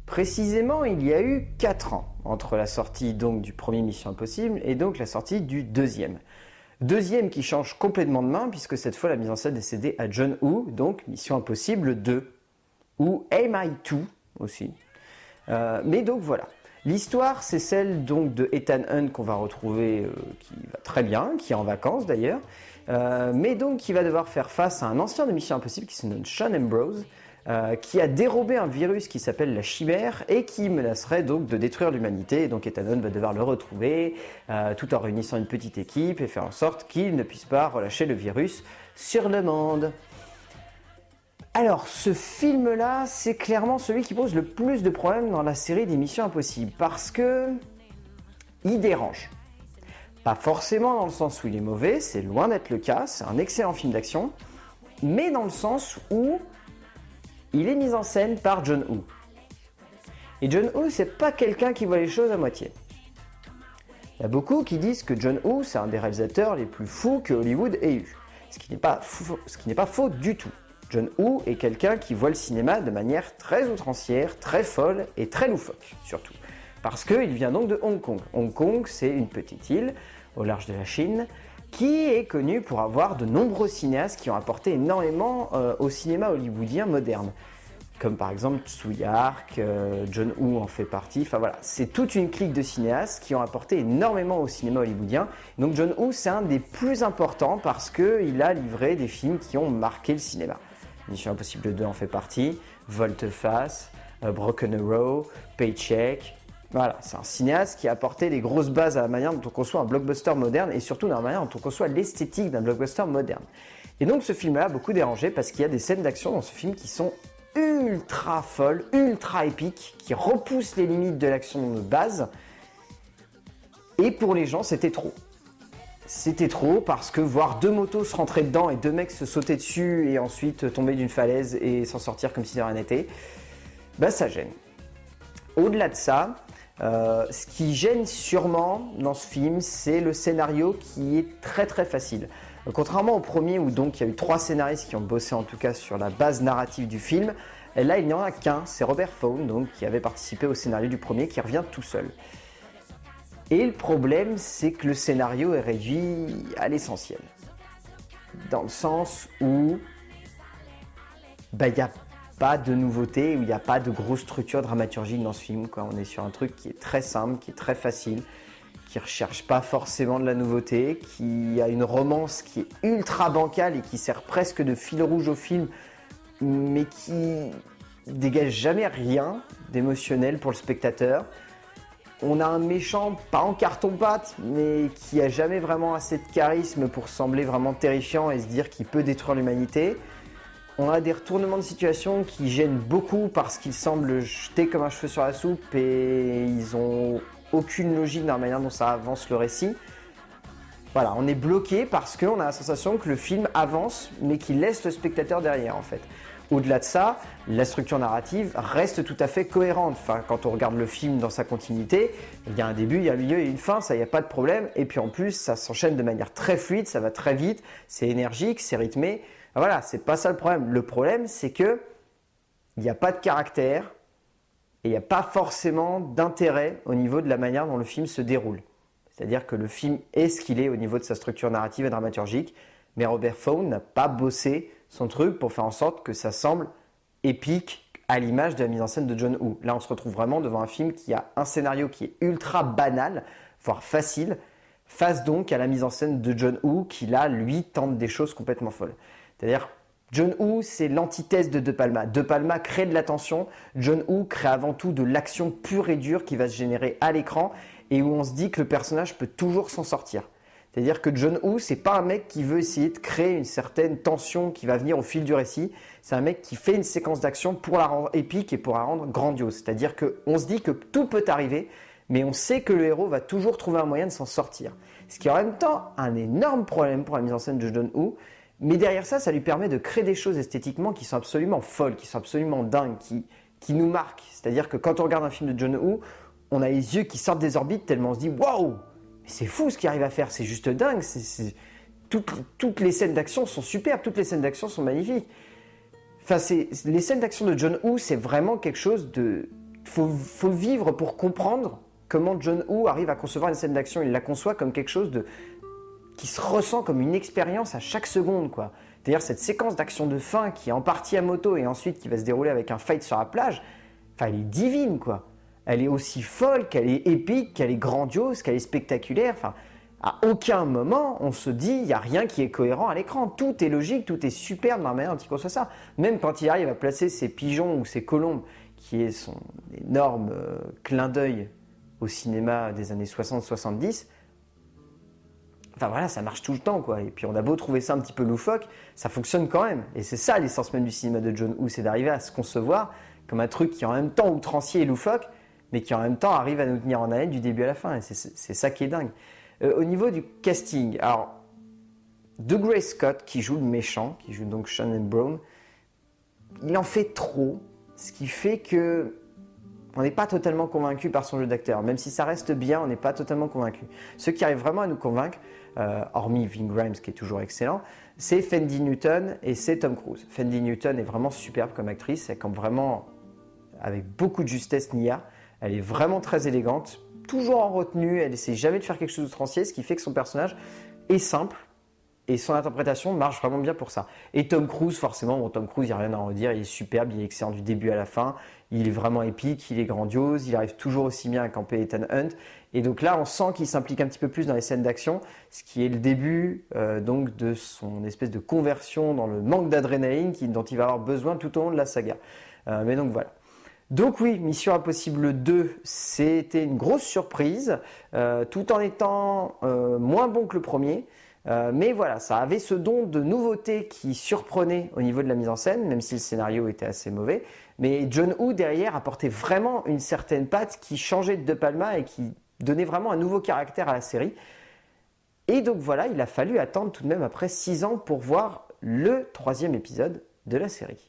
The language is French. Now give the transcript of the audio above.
Précisément, il y a eu 4 ans entre la sortie donc du premier Mission Impossible et donc la sortie du deuxième. Deuxième qui change complètement de main puisque cette fois la mise en scène est cédée à John Woo, donc Mission Impossible 2 ou MI2 aussi. Mais donc voilà. L'histoire, c'est celle donc de Ethan Hunt qu'on va retrouver, qui va très bien, qui est en vacances d'ailleurs, mais donc qui va devoir faire face à un ancien de Mission Impossible qui se nomme Sean Ambrose, qui a dérobé un virus qui s'appelle la chimère et qui menacerait donc de détruire l'humanité. Et donc Ethan Hunt va devoir le retrouver, tout en réunissant une petite équipe et faire en sorte qu'il ne puisse pas relâcher le virus sur le monde. Alors, ce film-là, c'est clairement celui qui pose le plus de problèmes dans la série des Missions Impossibles, parce que il dérange. Pas forcément dans le sens où il est mauvais, c'est loin d'être le cas, c'est un excellent film d'action, mais dans le sens où il est mis en scène par John Woo. Et John Woo, c'est pas quelqu'un qui voit les choses à moitié. Il y a beaucoup qui disent que John Woo, c'est un des réalisateurs les plus fous que Hollywood ait eu, ce qui n'est pas faux du tout. John Woo est quelqu'un qui voit le cinéma de manière très outrancière, très folle et très loufoque, surtout. Parce qu'il vient donc de Hong Kong. Hong Kong, c'est une petite île au large de la Chine qui est connue pour avoir de nombreux cinéastes qui ont apporté énormément au cinéma hollywoodien moderne. Comme par exemple Tsui Hark, John Woo en fait partie. Enfin voilà, c'est toute une clique de cinéastes qui ont apporté énormément au cinéma hollywoodien. Donc John Woo, c'est un des plus importants parce qu'il a livré des films qui ont marqué le cinéma. Mission Impossible 2 en fait partie, Volte-Face, Broken Arrow, Paycheck. Voilà, c'est un cinéaste qui a apporté des grosses bases à la manière dont on conçoit un blockbuster moderne et surtout dans la manière dont on conçoit l'esthétique d'un blockbuster moderne. Et donc ce film-là a beaucoup dérangé parce qu'il y a des scènes d'action dans ce film qui sont ultra folles, ultra épiques, qui repoussent les limites de l'action de base. Et pour les gens, c'était trop. C'était trop parce que voir 2 motos se rentrer dedans et 2 mecs se sauter dessus et ensuite tomber d'une falaise et s'en sortir comme si de rien n'était, bah ça gêne. Au-delà de ça, ce qui gêne sûrement dans ce film, c'est le scénario qui est très très facile. Contrairement au premier où donc il y a eu 3 scénaristes qui ont bossé en tout cas sur la base narrative du film, là il n'y en a qu'un, c'est Robert Fowle donc, qui avait participé au scénario du premier qui revient tout seul. Et le problème, c'est que le scénario est réduit à l'essentiel. Dans le sens où il n'y a pas de nouveauté, où il n'y a pas de grosse structure dramaturgique dans ce film, quoi. On est sur un truc qui est très simple, qui est très facile, qui ne recherche pas forcément de la nouveauté, qui a une romance qui est ultra bancale et qui sert presque de fil rouge au film, mais qui dégage jamais rien d'émotionnel pour le spectateur. On a un méchant, pas en carton-pâte, mais qui a jamais vraiment assez de charisme pour sembler vraiment terrifiant et se dire qu'il peut détruire l'humanité. On a des retournements de situation qui gênent beaucoup parce qu'ils semblent jetés comme un cheveu sur la soupe et ils ont aucune logique dans la manière dont ça avance le récit. Voilà, on est bloqué parce qu'on a la sensation que le film avance, mais qu'il laisse le spectateur derrière en fait. Au-delà de ça, la structure narrative reste tout à fait cohérente. Enfin, quand on regarde le film dans sa continuité, il y a un début, il y a un milieu et une fin, ça, il n'y a pas de problème. Et puis en plus, ça s'enchaîne de manière très fluide, ça va très vite, c'est énergique, c'est rythmé. Voilà, c'est pas ça le problème. Le problème, c'est que il n'y a pas de caractère et il n'y a pas forcément d'intérêt au niveau de la manière dont le film se déroule. C'est-à-dire que le film est ce qu'il est au niveau de sa structure narrative et dramaturgique, mais Robert Fowle n'a pas bossé son truc pour faire en sorte que ça semble épique à l'image de la mise en scène de John Woo. Là, on se retrouve vraiment devant un film qui a un scénario qui est ultra banal, voire facile, face donc à la mise en scène de John Woo qui, là, lui, tente des choses complètement folles. C'est-à-dire, John Woo, c'est l'antithèse de De Palma. De Palma crée de la tension, John Woo crée avant tout de l'action pure et dure qui va se générer à l'écran et où on se dit que le personnage peut toujours s'en sortir. C'est-à-dire que John Woo, c'est pas un mec qui veut essayer de créer une certaine tension qui va venir au fil du récit. C'est un mec qui fait une séquence d'action pour la rendre épique et pour la rendre grandiose. C'est-à-dire qu'on se dit que tout peut arriver, mais on sait que le héros va toujours trouver un moyen de s'en sortir. Ce qui est en même temps un énorme problème pour la mise en scène de John Woo. Mais derrière ça, ça lui permet de créer des choses esthétiquement qui sont absolument folles, qui sont absolument dingues, qui nous marquent. C'est-à-dire que quand on regarde un film de John Woo, on a les yeux qui sortent des orbites tellement on se dit « Waouh !» C'est fou ce qu'il arrive à faire, c'est juste dingue. Toutes les scènes d'action sont superbes, toutes les scènes d'action sont magnifiques. Enfin, les scènes d'action de John Woo, c'est vraiment quelque chose de faut vivre pour comprendre comment John Woo arrive à concevoir une scène d'action. Il la conçoit comme quelque chose qui se ressent comme une expérience à chaque seconde, quoi. D'ailleurs, cette séquence d'action de fin qui est en partie à moto et ensuite qui va se dérouler avec un fight sur la plage, enfin, elle est divine, quoi. Elle est aussi folle, qu'elle est épique, qu'elle est grandiose, qu'elle est spectaculaire. Enfin, à aucun moment, on se dit, il n'y a rien qui est cohérent à l'écran. Tout est logique, tout est superbe dans la manière dont il conçoit ça. Même quand il arrive à placer ses pigeons ou ses colombes, qui est son énorme clin d'œil au cinéma des années 60-70, enfin voilà, ça marche tout le temps, quoi. Et puis on a beau trouver ça un petit peu loufoque, ça fonctionne quand même. Et c'est ça l'essence même du cinéma de John Woo, c'est d'arriver à se concevoir comme un truc qui est en même temps outrancier et loufoque, mais qui en même temps arrive à nous tenir en haleine du début à la fin. Et c'est ça qui est dingue. Au niveau du casting, alors, Dougray Scott, qui joue le méchant, qui joue donc Shannon Brown, il en fait trop, ce qui fait que on n'est pas totalement convaincu par son jeu d'acteur. Même si ça reste bien, on n'est pas totalement convaincu. Ceux qui arrivent vraiment à nous convaincre, hormis Ving Rhames qui est toujours excellent, c'est Fendi Newton et c'est Tom Cruise. Fendi Newton est vraiment superbe comme actrice, elle campe vraiment avec beaucoup de justesse Nia. Elle est vraiment très élégante, toujours en retenue, elle essaie jamais de faire quelque chose d'outrancier, ce qui fait que son personnage est simple et son interprétation marche vraiment bien pour ça. Et Tom Cruise, forcément, bon, Tom Cruise, il n'y a rien à en redire, il est superbe, il est excellent du début à la fin, il est vraiment épique, il est grandiose, il arrive toujours aussi bien à camper Ethan Hunt. Et donc là, on sent qu'il s'implique un petit peu plus dans les scènes d'action, ce qui est le début donc de son espèce de conversion dans le manque d'adrénaline dont il va avoir besoin tout au long de la saga. Mais donc voilà. Donc oui, Mission Impossible 2, c'était une grosse surprise, tout en étant moins bon que le premier. Mais voilà, ça avait ce don de nouveauté qui surprenait au niveau de la mise en scène, même si le scénario était assez mauvais. Mais John Woo, derrière, apportait vraiment une certaine patte qui changeait de De Palma et qui donnait vraiment un nouveau caractère à la série. Et donc voilà, il a fallu attendre tout de même après 6 ans pour voir le 3e épisode de la série.